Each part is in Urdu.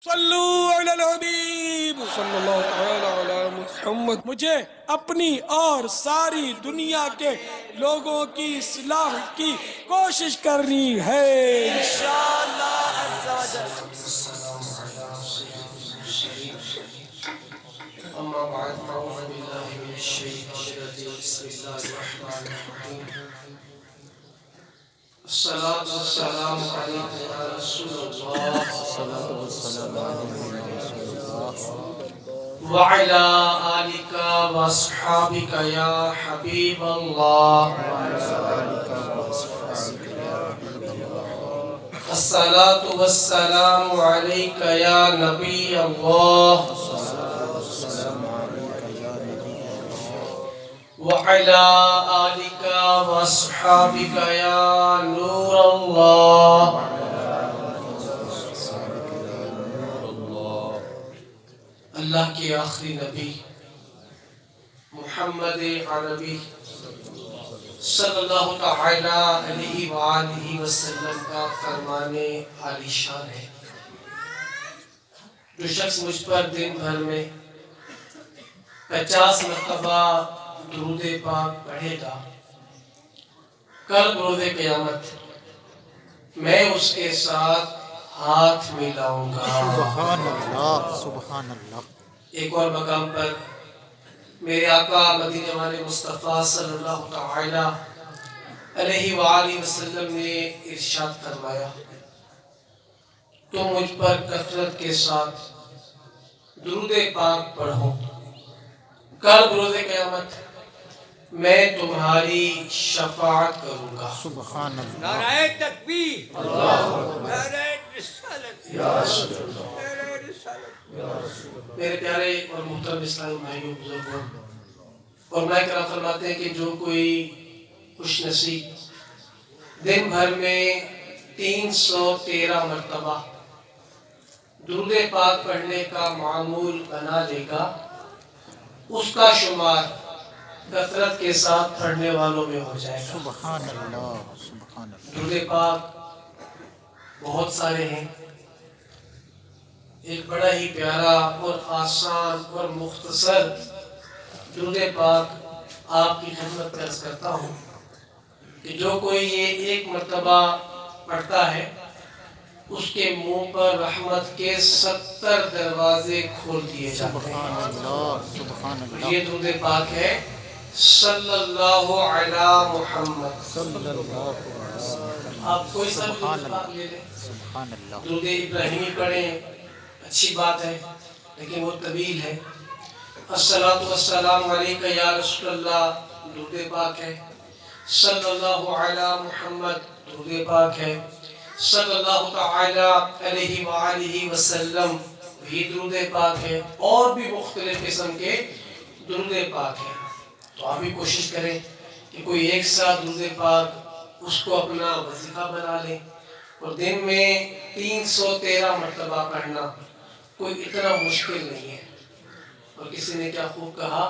صلو علی الحبیب صلی اللہ تعالی علی محمد۔ مجھے اپنی اور ساری دنیا کے لوگوں کی اصلاح کی کوشش کرنی ہے انشاءاللہ عز و جل۔ اما بعد فاعوذ باللہ من الشیطان الرجیم بسم اللہ الرحمن الرحیم الصلاۃ والسلام علیک یا رسول اللہ وعلی آلک واصحابک یا حبیب اللہ الصلاۃ والسلام علیک یا نبی اللہ وعلى آلك وأصحابك يا نور الله اللہ کے آخری نبی محمد عربی صلی اللہ تعالی علیہ وآلہ وسلم کا فرمان عالی شان ہے، جو شخص مجھ پر دن بھر میں 50 مرتبہ درود پاک پڑھے گا، کل روز قیامت میں اس کے ساتھ ہاتھ ملاؤں گا۔ سبحان اللہ سبحان اللہ۔ ایک اور مقام پر میرے آقا مدینے والے مصطفیٰ صلی اللہ تعالی علیہ وآلہ وسلم نے ارشاد فرمایا، تم مجھ پر کثرت کے ساتھ درود پاک پڑھو، کل روز قیامت میں تمہاری شفاعت کروں گا۔ سبحان اللہ۔ نعرہ تکبیر، نعرہ رسالت، نعرہ رسالت۔ میرے پیارے اور محترم اسلامی بھائیوں بزرگوں، اور میں کرام فرماتے ہیں کہ جو کوئی خوش نصیب دن بھر میں 313 مرتبہ درود پاک پڑھنے کا معمول بنا لے گا، اس کا شمار کثرت کے ساتھ پڑھنے والوں میں ہو جائے گا۔ سبحان اللہ سبحان اللہ۔ درود پاک بہت سارے ہیں، ایک بڑا ہی پیارا اور آسان اور مختصر درود پاک آپ کی خدمت میں عرض کرتا ہوں کہ جو کوئی یہ ایک مرتبہ پڑھتا ہے، اس کے منہ پر رحمت کے 70 دروازے کھول دیے جاتے ہیں۔ سبحان اللہ سبحان اللہ۔ یہ درود پاک ہے صلی اللہ علی محمد۔ صلی اللہ علیہ وسلم۔ آپ کوئی سا سبحان درود پاک لے لیں، سبحان اللہ۔ درود ابراہیمی پڑھیں، اچھی بات ہے، لیکن وہ طویل ہے۔ الصلاۃ والسلام علیک یا رسول اللہ درود پاک ہے، صلی اللہ علی محمد درود پاک ہے، صلی اللہ تعالی علیہ وآلہ وسلم بھی درود پاک ہے، اور بھی مختلف قسم کے درود پاک ہیں۔ تو آپ بھی کوشش کریں کہ کوئی ایک ساتھ درود پاک اس کو اپنا وظیفہ بنا لیں، اور دن میں 313 مرتبہ پڑھنا کوئی اتنا مشکل نہیں ہے۔ اور کسی نے کیا خوب کہا،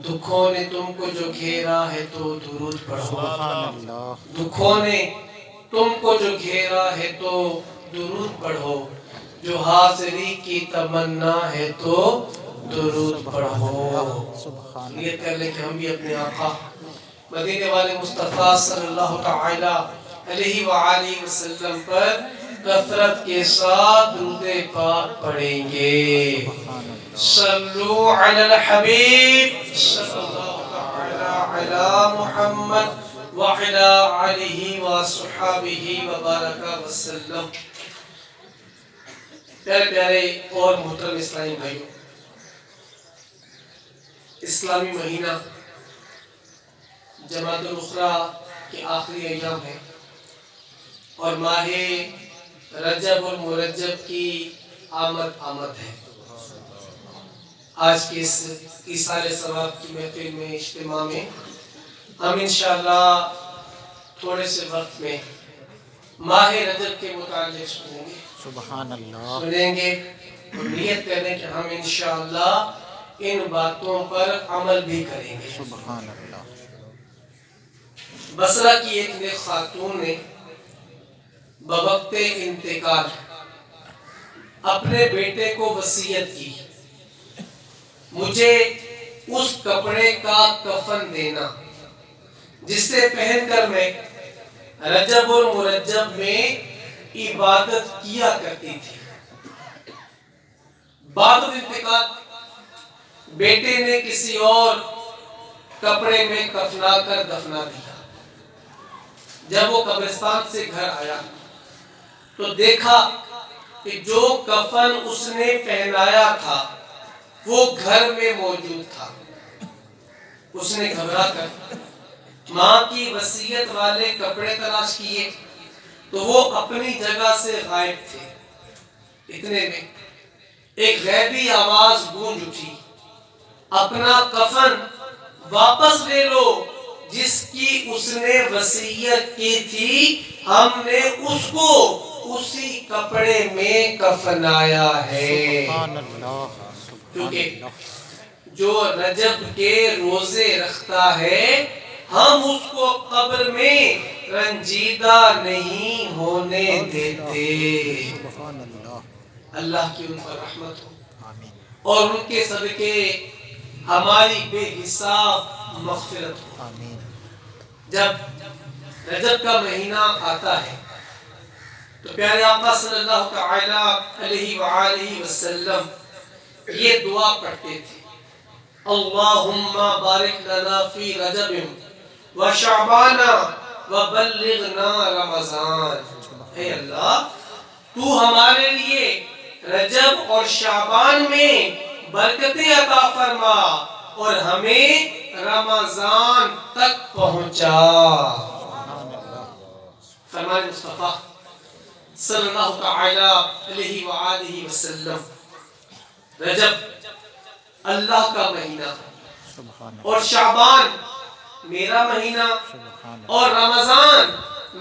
دکھوں نے تم کو جو گھیرا ہے تو درود پڑھو۔ سبحان اللہ۔ دکھوں نے تم کو جو گھیرا ہے تو درود پڑھو، جو حاضری کی تمنا ہے تو درود پڑھو۔ سبحان اللہ۔ نیت کر لیں کہ ہم بھی اپنے آقا مدینے والے مصطفیٰ صلی اللہ تعالی علیہ وآلہ وسلم پر کثرت کے ساتھ درود پاک پڑھیں گے۔ صلو علی الحبیب صلی اللہ تعالی علی محمد وعلی آلہ وصحبہ وبارک وسلم۔ پیارے پیارے اور محترم اسلامی بھائیوں، اسلامی مہینہ جمادی الاخری کے آخری ایام ہے، اور ماہ رجب المرجب کی آمد ہے۔ آج کی اس ایصال ثواب کی محفل میں اجتماع میں ہم انشاءاللہ تھوڑے سے وقت میں ماہ رجب کے متعلق سنیں گے، سبحان اللہ۔ سنیں گے اور نیت کریں کہ ہم انشاءاللہ ان باتوں پر عمل بھی کریں گے۔ سبحان اللہ۔ بصرہ کی ایک نیک خاتون نے بوقت انتقال اپنے بیٹے کو وصیت کی مجھے اس کپڑے کا کفن دینا جس سے پہن کر میں رجب اور مرجب میں عبادت کیا کرتی تھی. بعد انتقال بیٹے نے کسی اور کپڑے میں کفنا کر دفنا دیا. جب وہ قبرستان سے گھر آیا تو دیکھا کہ جو کفن اس نے پہنایا تھا وہ گھر میں موجود تھا. اس نے گھبرا کر ماں کی وصیت والے کپڑے تلاش کیے تو وہ اپنی جگہ سے غائب تھے. اتنے میں ایک غیبی آواز گونج اٹھی, اپنا کفن واپس لے لو جس کی اس نے وصیت کی تھی, ہم نے اس کو اسی کپڑے میں کفنایا ہے. سبحان اللہ سبحان کیونکہ اللہ. جو رجب کے روزے رکھتا ہے ہم اس کو قبر میں رنجیدہ نہیں ہونے دیتے. سبحان اللہ. اللہ کی ان پر رحمت ہو آمین. اور ان کے صدقے ہماری بے حساب مغفرت ہو. آمین. جب رجب کا مہینہ آتا ہے تو پیارے آقا صلی اللہ تعالی علیہ وآلہ وسلم یہ دعا پڑھتے تھے, اللہم بارک لنا فی رجب و شعبان و بلغنا رمضان. اے اللہ تو ہمارے لیے رجب اور شعبان میں برکتیں عطا فرما اور ہمیں رمضان تک پہنچا. فرمان مصطفیٰ صلی اللہ تعالی علیہ وآلہ وسلم, رجب اللہ کا مہینہ سبحان اللہ. اور شعبان میرا مہینہ سبحان اللہ. اور رمضان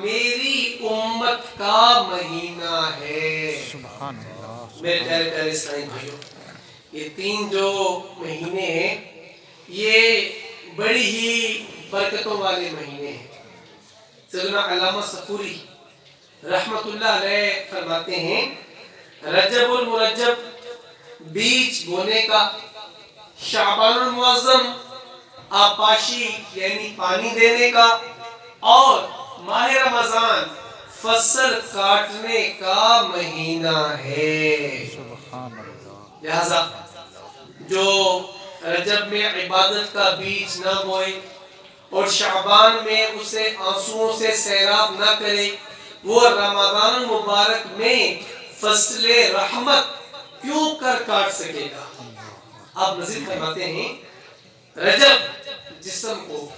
میری امت کا مہینہ ہے. سبحان اللہ. میرے پیارے پیارے اسلامی بھائیوں, یہ تین جو مہینے ہیں یہ بڑی ہی برکتوں والے مہینے ہیں. سیدنا علامہ صفوری رحمت اللہ علیہ فرماتے ہیں, رجب المرجب بیج بونے کا, شعبان المعظم آپاشی یعنی پانی دینے کا, اور ماہ رمضان فصل کاٹنے کا مہینہ ہے. سبحان اللہ. لہذا جو رجب میں عبادت کا بیج نہ بوئے اور شعبان میں اسے آنسوؤں سے سیراب نہ کرے, وہ رمضان المبارک میں فصل رحمت کیوں کر کاٹ سکے گا. آپ مزید فرماتے ہیں, رجب جسم کو,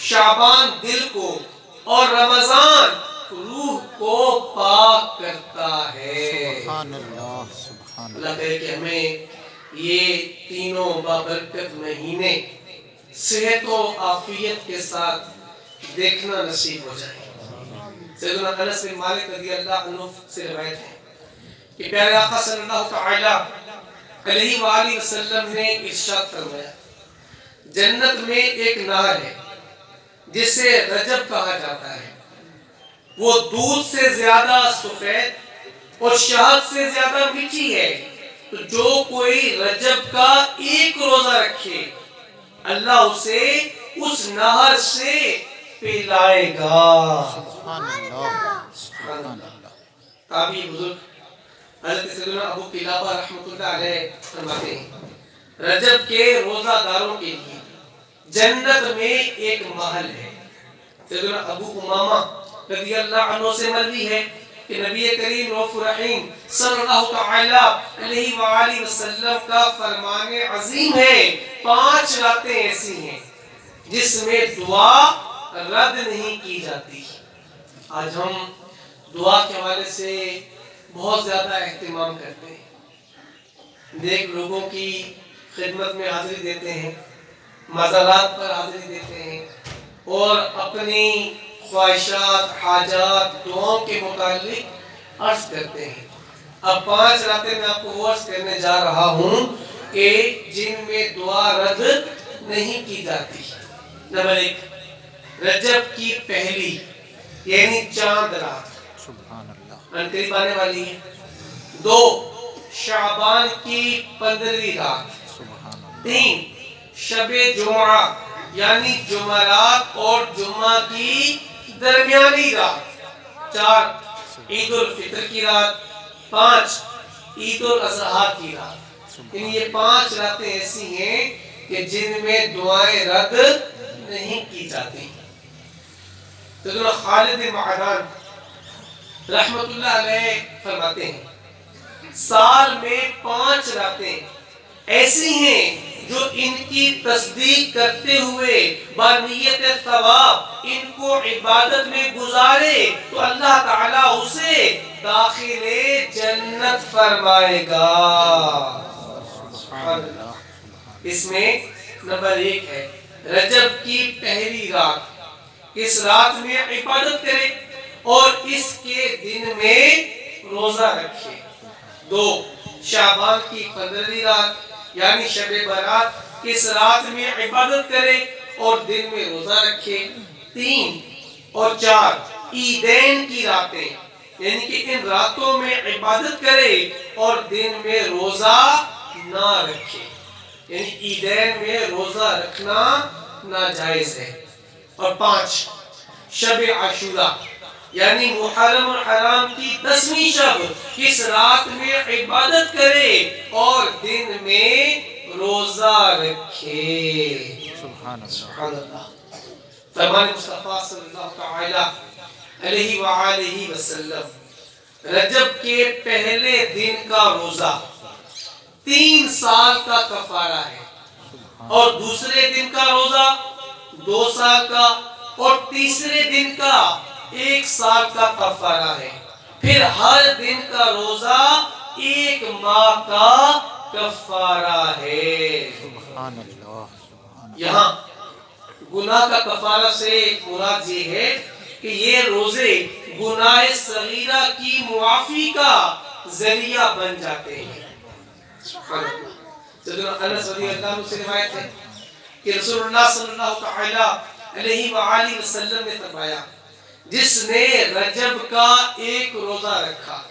شعبان دل کو اور رمضان روح کو پاک کرتا ہے. سبحان اللہ. سبحان اللہ. اللہ کرے کہ ہمیں یہ تینوں بابرکت مہینے صحت و عافیت کے ساتھ دیکھنا نصیب ہو جائے. سیدنا انس بن مالک رضی اللہ عنہ سے روایت ہے کہ پیارے آقا صلی اللہ تعالی علیہ وآلہ وسلم نے ارشاد فرمایا, جنت میں ایک نہر ہے جسے رجب کہا جاتا ہے, وہ دودھ سے زیادہ سفید اور شہد سے زیادہ میٹھی ہے. تو جو کوئی رجب کا ایک روزہ رکھے اللہ اسے اس نہر سے پلائے گا. سبحان اللہ. سبحان اللہ. تابعی بزرگ حضرت سیدنا ابو قلابہ رحمۃ اللہ علیہ فرماتے ہیں, رجب کے روزہ داروں کے لیے جنت میں ایک محل ہے. سیدنا ابو امامہ رضی اللہ عنہ سے مروی ہے کہ نبی کریم رؤوف رحیم صلی اللہ تعالی علیہ وآلہ وسلم کا فرمان عظیم ہے, 5 راتیں ایسی ہیں جس میں دعا رد نہیں کی جاتی. آج ہم دعا کے حوالے سے بہت زیادہ اہتمام کرتے ہیں, نیک لوگوں کی خدمت میں حاضری دیتے ہیں, مزارات پر حاضری دیتے ہیں اور اپنی خواہشات, حاجات, دعاؤں کے متعلق عرض کرتے ہیں. اب 5 راتیں میں آپ کو وہ عرض کرنے جا رہا ہوں کہ جن میں دعا رد نہیں کی جاتی. نمبر 1, رجب کی پہلی یعنی چاند رات سبحان اللہ. قریب آنے والی ہے. 2, شعبان کی 15ویں رات، سبحان اللہ 3 شب جمعہ یعنی جمعرات اور جمعہ کی درمیانی رات، 4 عید الفطر کی رات، 5 عید الاضحیٰ کی رات۔ یہ 5 راتیں ایسی ہیں کہ جن میں دعائیں رد نہیں کی جاتی۔ تو خالد معدان رحمت اللہ علیہ فرماتے ہیں سال میں 5 راتیں ایسی ہیں جو ان کی تصدیق کرتے ہوئے بنیت ثواب ان کو عبادت میں گزارے تو اللہ تعالیٰ اسے داخل جنت فرمائے گا۔ سبحان اللہ اس میں نمبر 1 ہے رجب کی پہلی رات، اس رات میں عبادت کرے اور اس کے دن میں روزہ رکھے۔ 2 شعبان کی 15ویں رات یعنی شب برات، اس رات میں عبادت کرے اور دن میں روزہ رکھے۔ 3 اور 4 عیدین کی راتیں یعنی کہ ان راتوں میں عبادت کرے اور دن میں روزہ نہ رکھے، یعنی عیدین میں روزہ رکھنا ناجائز ہے۔ اور 5 شب عاشورہ یعنی محرم الحرام کی 10ویں شب، اس رات میں عبادت کرے اور دن میں روزہ رکھے۔ سبحان اللہ سبحان اللہ۔ فرمان مصطفیٰ صلی اللہ تعالی علیہ وآلہ وسلم رجب کے پہلے دن کا روزہ 3 سال کا کفارہ ہے، اور دوسرے دن کا روزہ 2 سال کا، اور تیسرے دن کا 1 سال کا کفارہ ہے، پھر ہر دن کا روزہ 1 ماہ کا کفارہ ہے۔ سبحان اللہ سبحان اللہ یہاں گناہ کا کفارہ سے مراد یہ ہے کہ یہ روزے گناہ صغیرہ کی معافی کا ذریعہ بن جاتے ہیں۔ سبحان اللہ۔ سیدنا انس رضی اللہ عنہ سے روایت ہے کہ رسول اللہ صلی اللہ تعالی علیہ وآلہ وسلم نے فرمایا جس نے رجب کا 1 روزہ رکھا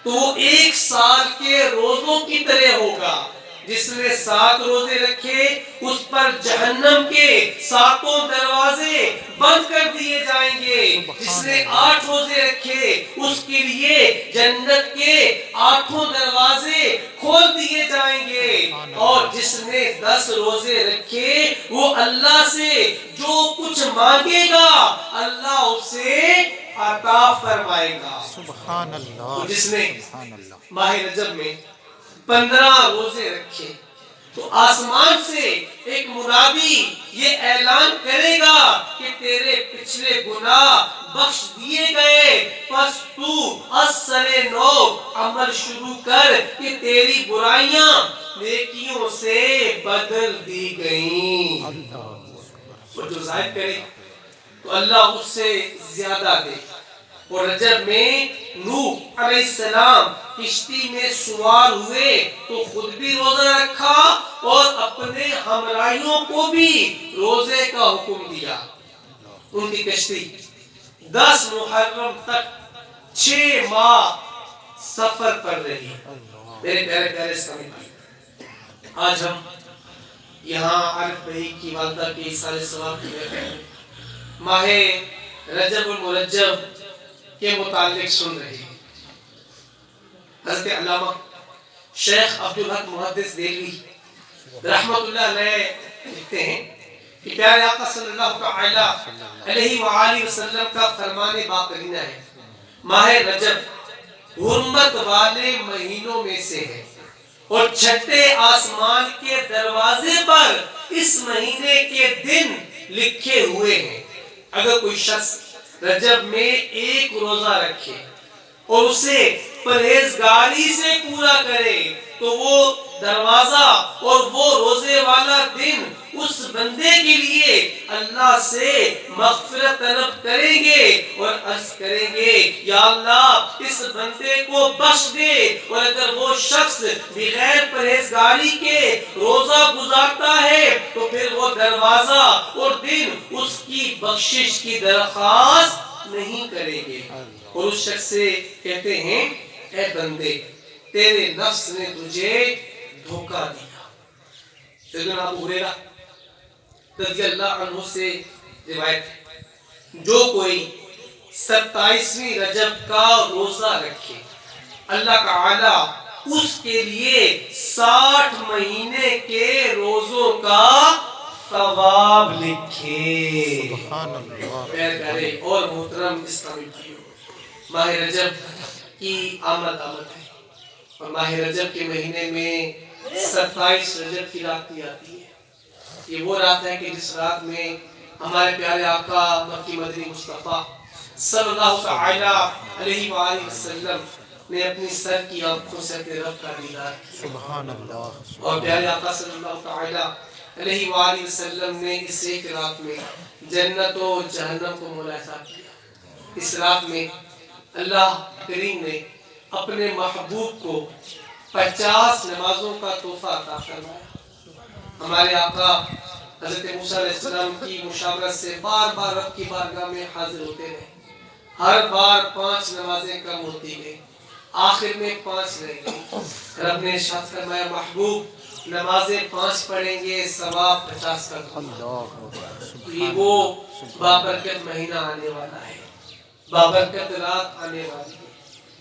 تو وہ 1 سال کے روزوں کی طرح ہوگا، جس نے 7 روزے رکھے اس پر جہنم کے 7 دروازے بند کر دیے جائیں گے، جس نے 8 روزے رکھے اس کے لیے جنت کے 8 دروازے کھول دیے جائیں گے، اور جس نے 10 روزے رکھے وہ اللہ سے جو کچھ مانگے گا اللہ اسے عطا فرمائے گا۔ سبحان اللہ تو جس نے سبحان اللہ ماہ رجب میں 15 روزے رکھے تو آسمان سے ایک منادی یہ اعلان کرے گا کہ تیرے پچھلے گناہ بخش دیے گئے، پس تو از سر نو عمل شروع کر کہ تیری برائیاں نیکیوں سے بدل دی گئیں۔ اور جو ظاہر کرے تو اللہ اس سے زیادہ دے۔ اور رجب میں نوح علیہ السلام کشتی میں سوار ہوئے تو خود بھی روزہ رکھا اور اپنے ہمراہیوں کو بھی روزے کا حکم دیا۔ ان کی کشتی 10 محرم تک 6 ماہ سفر پر رہی۔ میرے پیارے پیارے سامعین، آج ہم یہاں عارف بھائی کی والدہ کے اِیصال ثواب کی ماہ رجب المرجب کے متعلق سن رہے ہیں۔ حضرت علامہ شیخ عبدالحق محدث دہلوی رحمت اللہ علیہ لکھتے ہیں کہ پیارے آقا صلی اللہ تعالی علیہ وآلہ وسلم کا فرمان باقرینہ ہے ماہ رجب حرمت والے مہینوں میں سے ہے، اور 6 آسمان کے دروازے پر اس مہینے کے دن لکھے ہوئے ہیں۔ اگر کوئی شخص رجب میں 1 روزہ رکھے اور اسے پرہیزگاری سے پورا کرے تو وہ دروازہ اور وہ روزے والا دن اس بندے کے لیے اللہ سے مغفرت طلب کریں گے اور عرض کریں گے یا اللہ اس بندے کو بخش دے، اور اگر وہ شخص بغیر پرہیزگاری کے روزہ گزارتا ہے تو پھر وہ دروازہ اور دن اس کی بخشش کی درخواست نہیں کریں گے، اور اس شخص سے کہتے ہیں اے بندے تیرے نفس نے تجھے دھوکہ دیا۔ سیدنا ابو ہریرہ رضی اللہ عنہ سے روایت ہے، جو کوئی 27ویں رجب کا روزہ رکھے اللہ تعالی اس کے لیے 60 مہینے کے روزوں کا ثواب لکھے۔ سبحان اللہ۔ پیارے اور محترم اسلامی بھائیوں، ماہ رجب کی آمد ہے اور ماہ رجب کے مہینے میں 27 رجب کی رات کی آتی ہے۔ یہ وہ رات ہے کہ جس رات میں ہمارے پیارے آقا مکی مدنی مصطفیٰ صلی اللہ تعالی علیہ وآلہ وسلم نے اپنی سر کی آنکھوں سے اپنے رب کا دیدار کیا، سبحان اللہ۔ اور پیارے آقا صلی اللہ تعالی علیہ وآلہ وسلم نے اس ایک رات میں جنت و جہنم کو ملاحظہ کیا۔ اس رات میں اللہ کریم نے اپنے محبوب کو 50 نمازوں کا تحفہ عطا فرمایا۔ ہمارے آقا حضرت موسیٰ علیہ السلام کی مشاورت سے بار بار رب کی بارگاہ میں حاضر ہوتے رہے، ہر بار 5 نمازیں کم ہوتی گئی، آخر میں 5 رہ گئی۔ رب نے ارشاد فرمایا محبوب نمازیں 5 پڑھیں گے ثواب 50 کا دوں۔ یہ وہ بابرکت مہینہ آنے والا ہے، بابرکت رات آنے والی ہے۔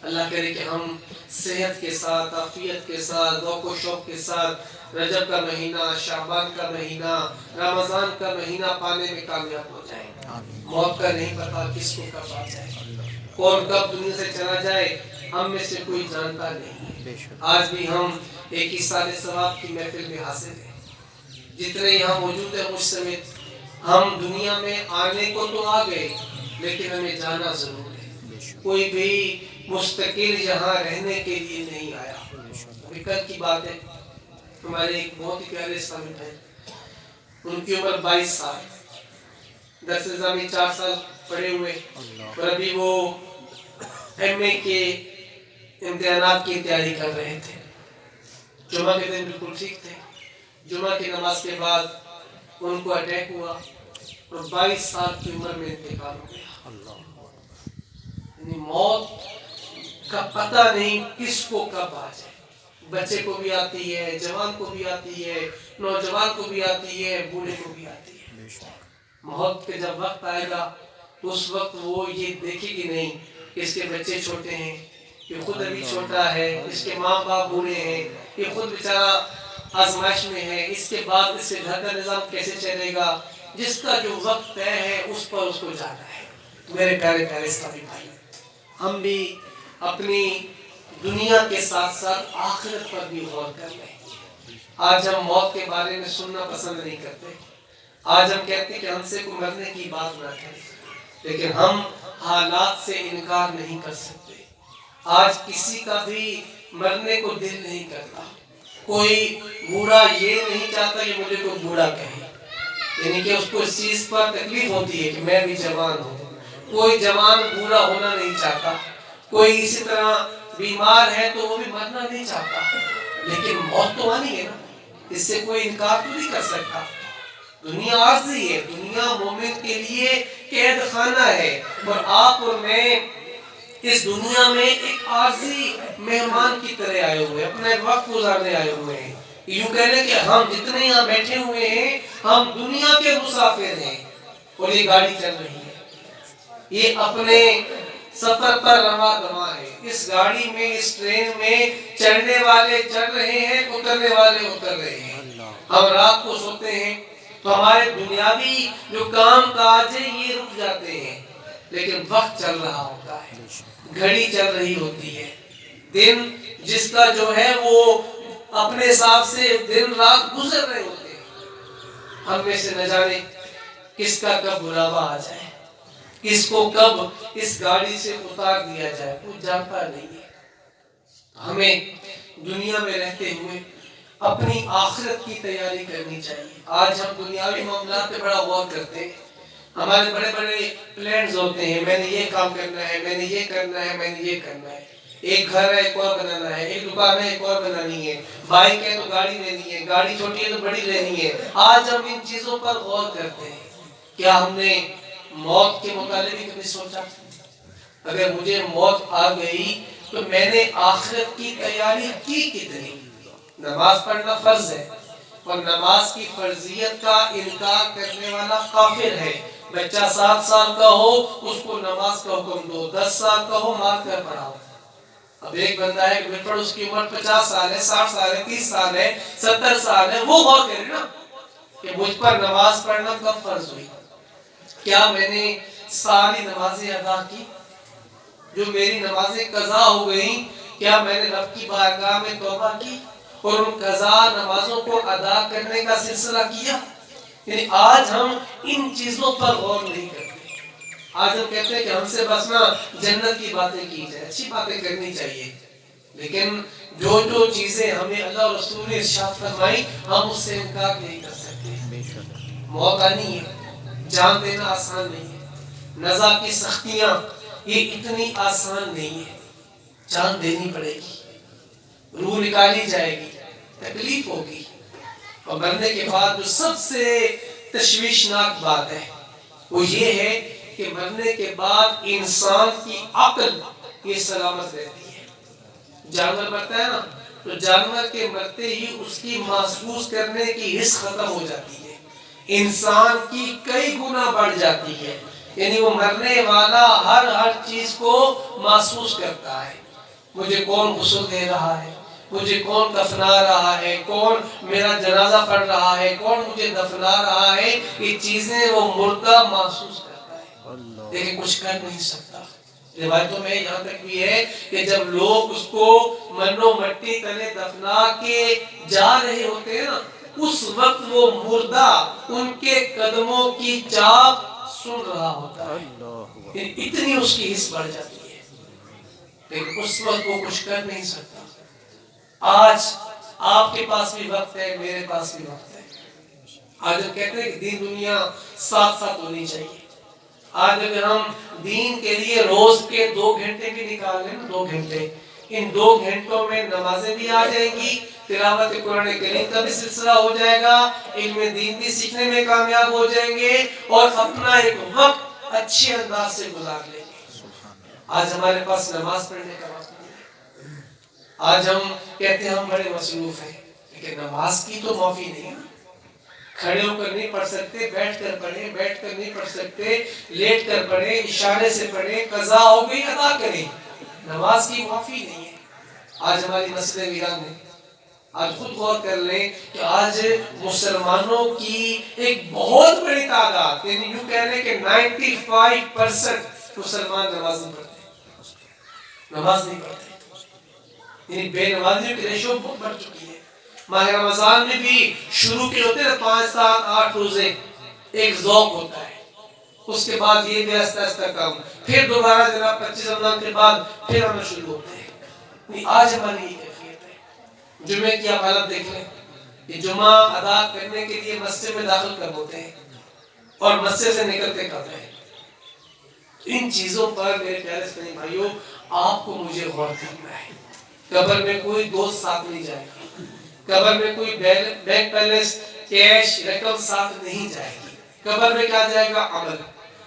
اللہ کرے کہ ہم صحت کے ساتھ، عافیت کے ساتھ، ذوق و شوق کے ساتھ رجب کا مہینہ، شعبان کا مہینہ، رمضان کا مہینہ پانے میں کامیاب ہو جائیں۔ موت کا نہیں پتا کس کو کب آ جائے، کون کب دنیا سے چلا جائے، ہم میں سے کوئی جانتا نہیں ہے۔ آج بھی ہم ایک ہی سال ثواب کی محفل میں حاضر ہیں، جتنے یہاں موجود ہیں مجھ سمیت، ہم دنیا میں آنے کو تو آ گئے لیکن ہمیں جانا ضرور ہے۔ کوئی بھی مستقل یہاں رہنے کے لیے نہیں آیا۔ کل کی بات ہے، ہمارے ایک بہت ہی پیارے اسلامی بھائی، ان کی عمر 22 سال، درس نظامی 4 سال پڑھے ہوئے، اور ابھی وہ MA کے امتحانات کی تیاری کر رہے تھے۔ جمعہ کے دن بالکل ٹھیک تھے، جمعہ کی نماز کے بعد ان کو اٹیک ہوا اور 22 سال کی عمر میں انتقال ہو گیا۔ یعنی موت کا پتہ نہیں کس کو کب آ جائے، بچے کو بھی آتی ہے، جوان کو بھی آتی ہے، نوجوان کو بھی آتی ہے، بوڑھے کو بھی آتی ہے۔ موت کے جب وقت آئے گا اس وقت وہ یہ دیکھے گی نہیں کہ اس کے بچے چھوٹے ہیں، یہ خود ابھی چھوٹا ہے، اس کے ماں باپ بوڑھے ہیں، یہ خود بیچارہ آزمائش میں ہے، اس کے بعد اس کے گھر کا نظام کیسے چلے گا۔ جس کا جو وقت طے ہے اس پر اس کو جانا ہے۔ میرے پیارے پیارے اسلامی بھائی، ہم بھی اپنی دنیا کے ساتھ ساتھ آخرت پر بھی غور کر رہے ہیں۔ آج ہم موت کے بارے میں سننا پسند نہیں کرتے، آج ہم کہتے ہیں کہ ہم سے کوئی مرنے کی بات نہ کرے، لیکن ہم حالات سے انکار نہیں کر سکتے۔ آج کسی کا بھی مرنے کو دل نہیں کرتا، کوئی بوڑھا یہ نہیں چاہتا کہ مجھے کوئی بوڑھا کہے، یعنی کہ اس کو اس چیز پر تکلیف ہوتی ہے کہ میں بھی جوان ہوں۔ کوئی جوان بوڑھا ہونا نہیں چاہتا، کوئی اسی طرح بیمار ہے تو وہ بھی مرنا نہیں چاہتا، لیکن موت تو آنی ہے نا، اس سے کوئی انکار تو نہیں کر سکتا۔ دنیا عارضی ہے، دنیا مومن کے لیے قید خانہ ہے، اور آپ اور میں اس دنیا میں ایک عارضی مہمان کی طرح آئے ہوئے ہیں، اپنا وقت گزارنے آئے ہوئے ہیں۔ یوں کہہ لیں کہ ہم جتنے یہاں بیٹھے ہوئے ہیں ہم دنیا کے مسافر ہیں، اور یہ گاڑی چل رہی ہے، یہ اپنے سفر پر رواں دواں ہے۔ اس گاڑی میں، اس ٹرین میں چڑھنے والے چڑھ رہے ہیں، اترنے والے اتر رہے ہیں۔ ہم رات کو سوتے ہیں تو ہمارے دنیاوی جو کام کاج ہے یہ رک جاتے ہیں، لیکن وقت چل رہا ہوتا ہے، گھڑی چل رہی ہوتی ہے۔ دن جس کا جو ہے وہ اپنے حساب سے دن رات گزر رہے ہوتے ہیں۔ ہم میں سے نہ جانے کس کا کب بلاوا آ جائے، کس کو کب اس گاڑی سے اتار دیا جائے، کوئی جانتا نہیں ہے۔ ہمیں دنیا میں رہتے ہوئے اپنی آخرت کی تیاری کرنی چاہیے۔ آج ہم دنیاوی معاملات پہ بڑا غور کرتے ہیں، ہمارے بڑے بڑے پلانز ہوتے ہیں، میں نے یہ کام کرنا ہے، میں نے یہ کرنا ہے، میں نے یہ کرنا ہے۔ ایک گھر ہے ایک اور بنانا ہے، ایک دکان ہے ایک اور بنانی ہے، بائک ہے تو گاڑی لینی ہے، گاڑی چھوٹی ہے تو بڑی لینی ہے۔ آج ہم ان چیزوں پر غور کرتے ہیں، کیا ہم نے موت کے متعلق کبھی سوچا؟ اگر مجھے موت آ گئی تو میں نے آخرت کی تیاری کی کتنی؟ نماز پڑھنا فرض ہے، اور نماز کی فرضیت کا انکار کرنے والا کافر ہے۔ بچہ 7 سال کا ہو اس کو نماز کا حکم دو، 10 سال کا ہو مار کر پڑھاؤ۔ اب ایک بندہ ہے کہ اس کی عمر 50 سال ہے، 60 سال ہے، 30 سال ہے، 70 سال ہے، وہ غور کرے نا کہ مجھ پر نماز پڑھنا کب فرض ہوئی؟ کیا میں نے ساری نمازیں ادا کی؟ جو میری نمازیں قضا ہو گئیں، کیا میں نے رب کی بارگاہ میں توبہ کی اور ان قضا نمازوں کو ادا کرنے کا سلسلہ کیا؟ یعنی آج ہم ان چیزوں پر غور نہیں کرتے۔ آج ہم کہتے ہیں کہ ہم سے بس نا جنت کی باتیں کی جائے، اچھی باتیں کرنی چاہیے، لیکن جو جو چیزیں ہمیں اللہ اور رسول نے ارشاد فرمائی ہم اس سے انکار نہیں کر سکتے۔ موت آنی ہے، جان دینا آسان نہیں ہے، نزا کی سختیاں یہ اتنی آسان نہیں ہے، جان دینی پڑے گی، روح نکالی جائے گی، تکلیف ہوگی، اور مرنے کے بعد جو سب سے تشویشناک بات ہے وہ یہ ہے کہ مرنے کے بعد انسان کی عقل یہ سلامت رہتی ہے۔ جانور مرتا ہے نا تو جانور کے مرتے ہی اس کی محسوس کرنے کی حس ختم ہو جاتی ہے، انسان کی کئی گنا بڑھ جاتی ہے، یعنی وہ مرنے والا ہر چیز کو محسوس کرتا ہے۔ مجھے کون غسل دے رہا ہے، مجھے کون دفنا رہا ہے، کون میرا جنازہ پڑھ رہا ہے، کون مجھے دفنا رہا ہے، یہ چیزیں وہ مردہ محسوس کرتا ہے، لیکن کچھ کر نہیں سکتا۔ روایتوں میں یہاں تک بھی ہے کہ جب لوگ اس کو منو مٹی تلے دفنا کے جا رہے ہوتے ہیں نا، اس وقت وہ مردہ ان کے قدموں کی چاپ سن رہا ہوتا ہے، اتنی اس کی حس بڑھ جاتی ہے، لیکن اس وقت وہ کچھ کر نہیں سکتا۔ آج آپ کے پاس بھی وقت ہے، میرے پاس بھی وقت ہے۔ آج ہم کہتے ہیں کہ دین دنیا ساتھ ساتھ ہونی چاہیے۔ آج اگر ہم دین کے لیے روز کے 2 گھنٹے بھی نکال لیں نا، 2 گھنٹے، ان 2 گھنٹوں میں نمازیں بھی آ جائیں گی، تلاوت قرآن کریم کا بھی سلسلہ ہو جائے گا، علم دین بھی سیکھنے میں کامیاب ہو جائیں گے، اور اپنا ایک وقت اچھے انداز سے گزار لیں گے۔ آج ہمارے پاس نماز پڑھنے کا وقت نہیں ہے۔ آج ہم کہتے ہیں ہم بڑے مصروف ہیں، لیکن نماز کی تو معافی نہیں ہے۔ کھڑے ہو کر نہیں پڑھ سکتے، بیٹھ کر پڑھیں، بیٹھ کر نہیں پڑھ سکتے، لیٹ کر پڑھیں، اشارے سے پڑھیں، قضا ہو گئی ادا کریں، نماز کی معافی نہیں ہے۔ آج ہماری مسجدیں ویران ہیں۔ آج خود غور کر لیں کہ آج مسلمانوں کی ایک بہت بڑی تعداد، یعنی یوں کہہ لیں کہ 95% مسلمان نماز نہیں پڑھتے، نماز نہیں پڑھتے، یعنی بے نمازیوں کی ریشو بہت بڑھ چکی ہے۔ ماہ رمضان میں بھی شروع کے ہوتے ہیں 5 7 8 روزے، ایک ذوق ہوتا ہے، اس کے بعد یہ بھی آہستہ آہستہ کم، پھر دوبارہ جناب 25 رمضان کے بعد پھر ہمیں شروع ہوتے ہیں۔ آج ہماری یہ کیفیت ہے۔ جمعے کی آپ حالت دیکھ لیں کہ جمعہ ادا کرنے کے لیے مسجد میں داخل کب ہوتے ہیں اور مسجد سے نکلتے کب ہیں۔ ان چیزوں پر میرے پیارے اسلامی بھائیوں آپ کو مجھے غور کرنا ہے۔ قبر میں کوئی دوست ساتھ نہیں جائے گا، قبر میں کوئی بینک بیلنس کیش رقم ساتھ نہیں جائے گی، قبر میں کیا جائے گا؟ عمل۔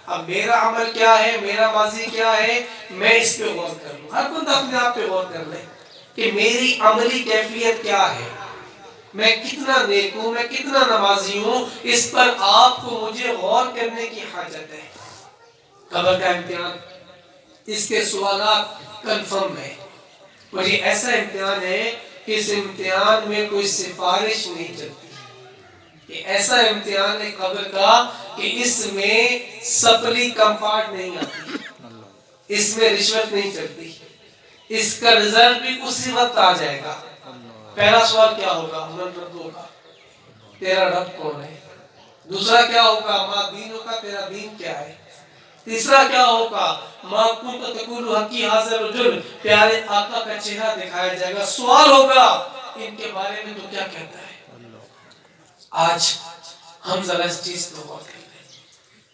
اب میرا عمل کیا ہے، میرا ماضی کیا ہے، میں اس پہ غور کر لوں۔ ہر بندہ اپنے آپ پہ غور کر لے کہ میری عملی کیفیت کیا ہے، میں کتنا نیک ہوں، میں کتنا نمازی ہوں، اس پر آپ کو مجھے غور کرنے کی حاجت ہے۔ قبر کا امتحان، اس کے سوالات کنفرم ہے، اور یہ ایسا امتحان ہے کہ اس امتحان میں کوئی سفارش نہیں چلتی۔ یہ ایسا امتحان ہے قبر کا کہ اس میں سپلی کمپارٹ نہیں آتی، اس میں رشوت نہیں چلتی، اس کا رزلٹ بھی اسی وقت آ جائے گا۔ پہلا سوال کیا ہوگا؟ من ربک، تیرا رب کون ہے؟ دوسرا کیا ہوگا؟ ما دینک، تیرا دین کیا ہے؟ تیسرا کیا ہوگا؟ ما کنت تقول حقی حاضر رجل، پیارے آقا کا چہرہ دکھایا جائے گا، سوال ہوگا ان کے بارے میں تو کیا کہتا ہے؟ آج ہم ذرا اس چیز کو غور کریں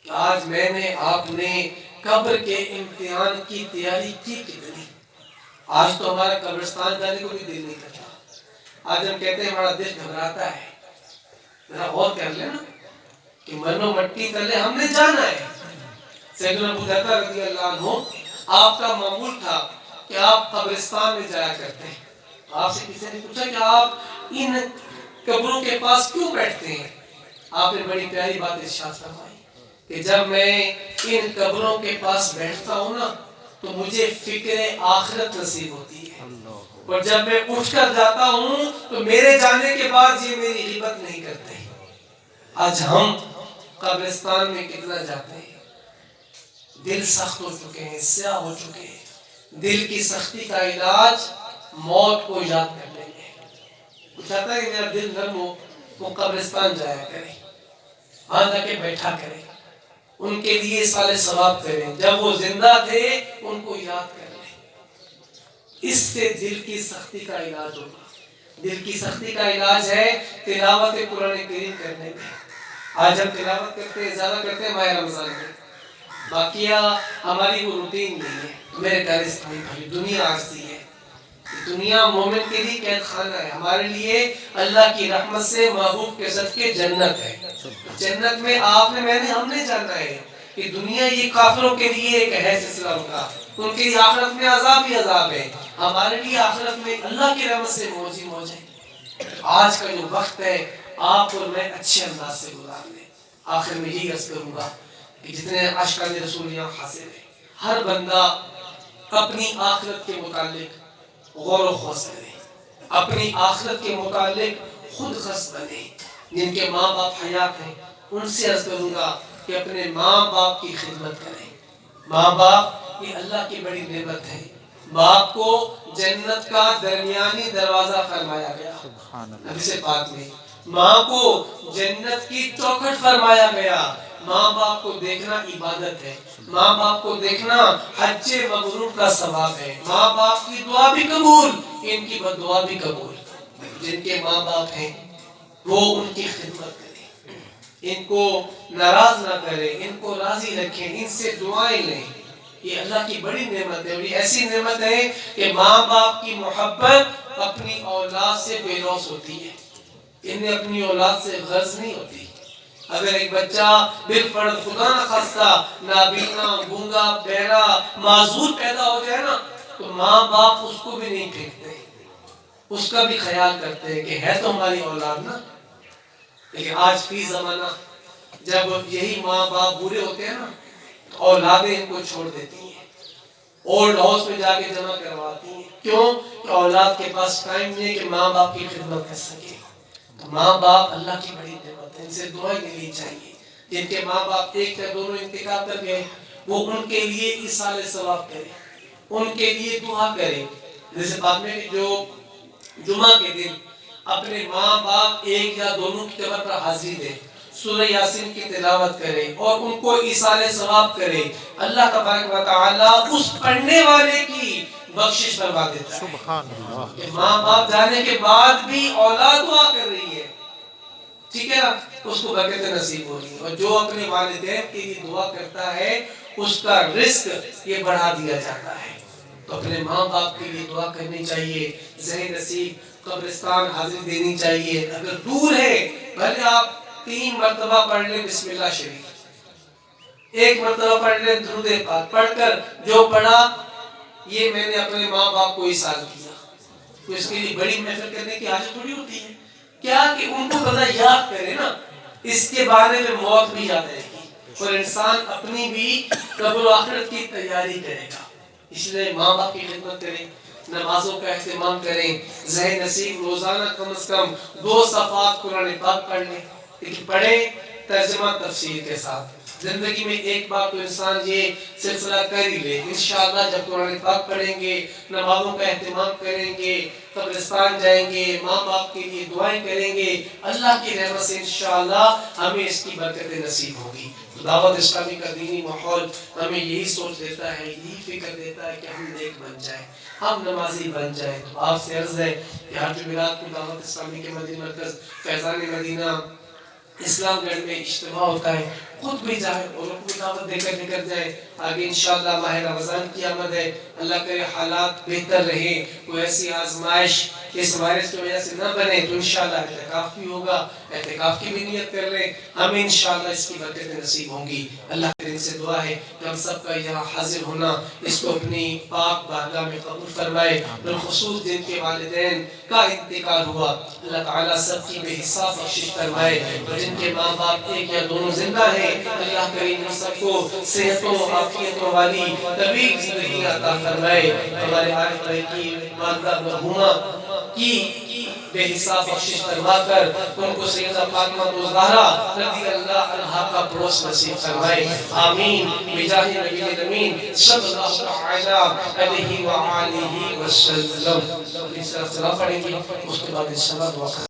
کہ آج میں نے، آپ نے قبر کے امتحان کی تیاری کی کتنی؟ آج تو ہمارا قبرستان جانے کو بھی دل نہیں کرتا، آج ہم کہتے ہیں ہمارا دل گھبراتا ہے۔ ذرا غور کر لیں نا کہ منو مٹی تلے ہم نے جانا ہے۔ سیدنا ابو دردہ رضی اللہ عنہ، آپ کا معمول تھا کہ آپ قبرستان میں جایا کرتے ہیں. آپ سے کسی نے پوچھا کہ آپ ان قبروں کے پاس کیوں بیٹھتے ہیں؟ آپ نے بڑی پیاری بات ارشاد فرمائی کہ جب میں ان قبروں کے پاس بیٹھتا ہوں نا تو مجھے فکر آخرت نصیب ہوتی ہے، اور جب میں اٹھ کر جاتا ہوں تو میرے جانے کے بعد یہ میری غیبت نہیں کرتے. آج ہم قبرستان میں کتنا جاتے ہیں، دل سخت ہو چکے ہیں، سیاہ ہو چکے ہیں. دل کی سختی کا علاج موت کو یاد کرنے میں. وہ چاہتا ہے کہ میرا دل نرم ہو، وہ قبرستان جایا کرے، وہاں جا کے بیٹھا کرے، ان کے لیے سال ثواب کریں. جب وہ زندہ تھے ان کو یاد کر لیں. اس سے دل کی سختی کا علاج ہوگا. دل کی سختی کا علاج ہے تلاوت قرآن کریم کرنے میں. آج ہم تلاوت کرتے ہیں، زیادہ کرتے ہیں ماہ رمضان میں، باقیہ ہماری وہ روٹین نہیں ہے. میرے پیارے اسلامی بھائی، دنیا عارضی ہے. دنیا مومن کے لیے قید خانہ ہے، ہمارے لیے اللہ کی رحمت سے محبوب کے صدقے جنت ہے. جنت میں آپ نے، میں نے، ہم نے جانا ہے کہ دنیا یہ کافروں کے لیے ایک ہے سلسلہ کا، ان کے لیے آخرت میں عذاب ہی عذاب ہے. ہمارے لیے آخرت میں اللہ کی رحمت سے موج ہی موج ہے. آج کا جو وقت ہے آپ اور میں اچھے انداز سے گزار لیں. آخر میں یہی عرض کروں گا کہ جتنے عاشقان رسول یہاں حاضر ہیں، ہر بندہ اپنی آخرت کے متعلق غور و خوض کرے، اپنی آخرت کے متعلق خود غرض بنے. جن کے ماں باپ حیات ہیں ان سے عرض کروں گا کہ اپنے ماں باپ کی خدمت کریں. ماں باپ یہ اللہ کی بڑی نعمت ہے. باپ کو جنت کا درمیانی دروازہ فرمایا گیا حدیث پاک میں. ماں کو جنت کی چوکھٹ فرمایا گیا. ماں باپ کو دیکھنا عبادت ہے. ماں باپ کو دیکھنا حج مبرور کا ثواب ہے. ماں باپ کی دعا بھی قبول، ان کی بد دعا بھی قبول. جن کے ماں باپ ہیں وہ ان کی خدمت کریں، ان کو ناراض نہ کریں، ان کو راضی رکھیں، ان سے دعائیں لیں. یہ اللہ کی بڑی نعمت ہے، اور یہ ایسی نعمت ہے کہ ماں باپ کی محبت اپنی اولاد سے بے لوث ہوتی ہے. انہیں اپنی اولاد سے غرض نہیں ہوتی. اگر ایک بچہ بالفرض خدا نہ خواستہ نابینا، گونگا، بہرا، معذور پیدا ہو جائے نا تو ماں باپ اس کو بھی نہیں پھینکتے، اس کا بھی خیال کرتے ہیں کہ ہے تو ہماری اولاد نا. لیکن آج فی زمانہ جب یہی ماں باپ بوڑھے ہوتے ہیں نا تو اولادیں ان کو چھوڑ دیتی ہیں، اولڈ ہاؤس میں جا کے جمع کرواتی ہیں. کیوں؟ کہ اولاد کے پاس ٹائم نہیں کہ ماں باپ کی خدمت کر سکے. تو ماں باپ اللہ کی بڑی نعمت ہے، ان سے دعائیں لینی چاہیے. جن کے ماں باپ ایک یا دونوں انتقال کر گئے وہ ان کے لیے ایصال ثواب کریں، ان کے لیے دعا کریں. جیسے بعد میں جو جمعہ کے دن اپنے ماں باپ ایک یا دونوں کی قبر پر حاضری دیں، سورہ یاسین کی تلاوت کریں اور ان کو ایصال ثواب کریں. اللہ تبارک و تعالی اس پڑھنے والے کی بخشش فرما دیتا ہے. سبحان اللہ. کہ ماں باپ جانے کے بعد بھی اولاد دعا کر رہی ہے، ٹھیک ہے نا، اس کو برکت نصیب ہو رہی ہے. اور جو اپنے والدین کے لیے دعا کرتا ہے اس کا رزق یہ بڑھا دیا جاتا ہے. تو اپنے ماں باپ کے لیے دعا کرنی چاہیے. ذہن نصیب قبرستان حاضری دینی چاہیے. اگر دور ہے بھلے آپ 3 مرتبہ پڑھ لیں بسم اللہ شریف، 1 مرتبہ پڑھ لیں درود پاک، پڑھ کر جو پڑھا یہ میں نے اپنے ماں باپ کو ایصال کیا. تو اس کے لیے بڑی محفل کرنے کی حاجت تھوڑی ہوتی ہے. کیا کہ ان کو بندہ یاد کرے نا، اس کے بارے میں موت بھی یاد رہے گی اور انسان اپنی بھی قبر و آخرت کی تیاری کرے گا. اس لیے ماں باپ کی خدمت کریں، نمازوں کا اہتمام کریں. ذہن نصیب روزانہ کم از کم 2 صفحات قرآن پاک پڑھ لیں، لیکن پڑھیں ترجمہ تفسیر کے ساتھ. زندگی میں ایک بار تو انسان یہ سلسلہ کر ہی لے. انشاءاللہ جب قرآن پاک پڑھیں گے، نمازوں کا اہتمام کریں گے، قبرستان جائیں گے، ماں باپ کے لیے دعائیں کریں گے، اللہ کی رحمت سے انشاءاللہ ہمیں اس کی برکتیں نصیب ہوگی. دعوت اسلامی کا دینی ماحول ہمیں یہی سوچ دیتا ہے، یہی فکر دیتا ہے کہ ہم نیک بن جائیں، ہم نمازی بن جائیں. تو آپ سے عرض ہے کہ ہر جمعرات کو دعوت اسلامی کے مدنی مرکز فیضان مدینہ اسلام گڑھ میں اجتماع ہوتا ہے. خود بھی جائے اور ان کو دعوت دے کر نکل جائے. آگے انشاءاللہ ماہ رمضان کی آمد ہے. اللہ کرے حالات بہتر رہے, کوئی ایسی آزمائش اس وائرس کی وجہ سے نہ بنے, تو انشاءاللہ اعتکاف بھی ہوگا. اعتکاف کی بھی نیت کر رہے ہیں, ہمیں انشاءاللہ اس کی برکتیں نصیب ہوں گی. اللہ کے دن سے دعا ہے کہ ہم سب کا یہاں حاضر ہونا اس کو اپنی پاک بارگاہ میں قبول فرمائے. بالخصوص جن کے والدین کا انتقال ہوا, اللہ تعالیٰ سب کی بے حساب بخشش فرمائے. اور جن کے ماں باپ ایک یا دونوں زندہ ہیں, اللہ کریم سب کو صحتوں عافیتوں والی طویل زندگی عطا فرمائے. ہمارے عارف بھائی کی والدہ مرحومہ کی بے حساب بخشش فرما کر ان کو سیدہ فاطمہ الزہرا رضی اللہ عنہا کا پڑوس نصیب فرمائے. آمین بجاہ نبی الامین صلی اللہ علیہ وآلہ وسلم. پڑھیں گے, اس کے بعد انشاءاللہ دعا